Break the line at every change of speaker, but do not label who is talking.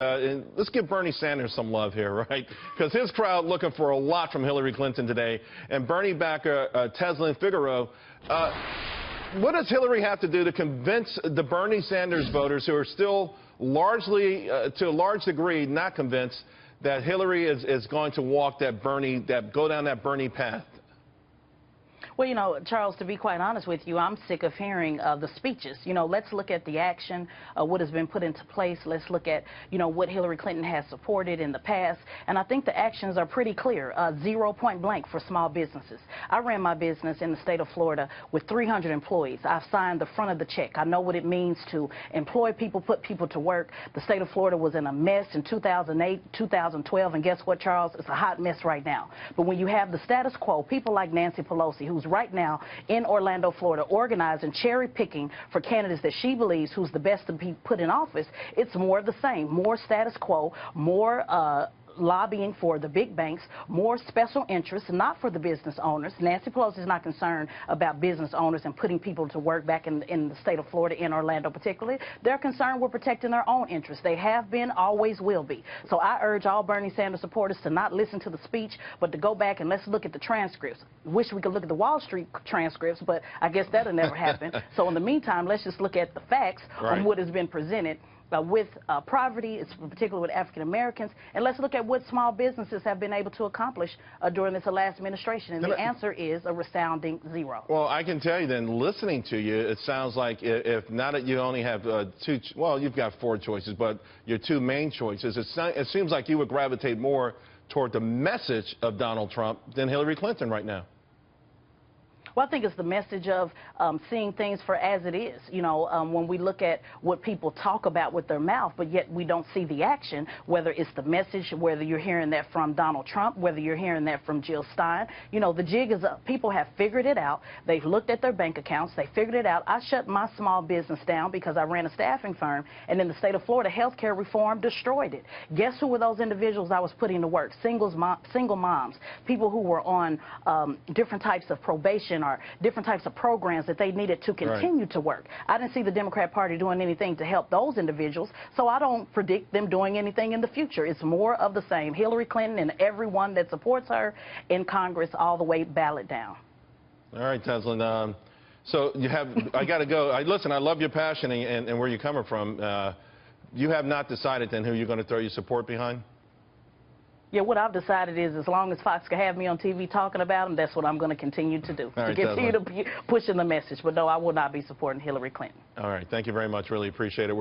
And let's give Bernie Sanders some love here, right? Because his crowd looking for a lot from Hillary Clinton today. And Bernie backer Tezlyn Figaro, what does Hillary have to do to convince the Bernie Sanders voters who are still largely, to a large degree, not convinced that Hillary is going to walk go down that Bernie path?
Well, you know, Charles, to be quite honest with you, I'm sick of hearing the speeches. You know, let's look at the action, what has been put into place. Let's look at, you know, what Hillary Clinton has supported in the past. And I think the actions are pretty clear. 0 point blank for small businesses. I ran my business in the state of Florida with 300 employees. I've signed the front of the check. I know what it means to employ people, put people to work. The state of Florida was in a mess in 2008, 2012. And guess what, Charles? It's a hot mess right now. But when you have the status quo, people like Nancy Pelosi, who's right now in Orlando, Florida, organizing, cherry picking for candidates that she believes who's the best to be put in office, it's more of the same. More status quo, more lobbying for the big banks, more special interests, not for the business owners. Nancy Pelosi is not concerned about business owners and putting people to work back in the state of Florida, in Orlando particularly. They're concerned with protecting their own interests. They have been, always will be. So I urge all Bernie Sanders supporters to not listen to the speech, but to go back and let's look at the transcripts. Wish we could look at the Wall Street transcripts, but I guess that'll never happen. So in the meantime, let's just look at the facts on what has been presented with poverty, it's particularly with African Americans, and let's look at what small businesses have been able to accomplish during this last administration, and the answer is a resounding 0.
Well, I can tell you then, listening to you, it sounds like if now that you only have you've got 4 choices, but your 2 main choices, it seems like you would gravitate more toward the message of Donald Trump than Hillary Clinton right now.
Well, I think it's the message of seeing things for as it is. You know, when we look at what people talk about with their mouth, but yet we don't see the action, whether it's the message, whether you're hearing that from Donald Trump, whether you're hearing that from Jill Stein. You know, the jig is up. People have figured it out. They've looked at their bank accounts. They figured it out. I shut my small business down because I ran a staffing firm, and in the state of Florida, health care reform destroyed it. Guess who were those individuals I was putting to work? Single moms, people who were on different types of probation or different types of programs that they needed to continue to work. I didn't see the Democrat Party doing anything to help those individuals, so I don't predict them doing anything in the future. It's more of the same. Hillary Clinton and everyone that supports her in Congress all the way ballot down.
All right, Tezlyn. So you have, I got to go. Listen, I love your passion and where you're coming from. You have not decided then who you're going to throw your support behind?
Yeah, what I've decided is as long as Fox can have me on TV talking about them, that's what I'm going to continue to do.
All right,
to continue to pushing the message. But no, I will not be supporting Hillary Clinton.
All right. Thank you very much. Really appreciate it.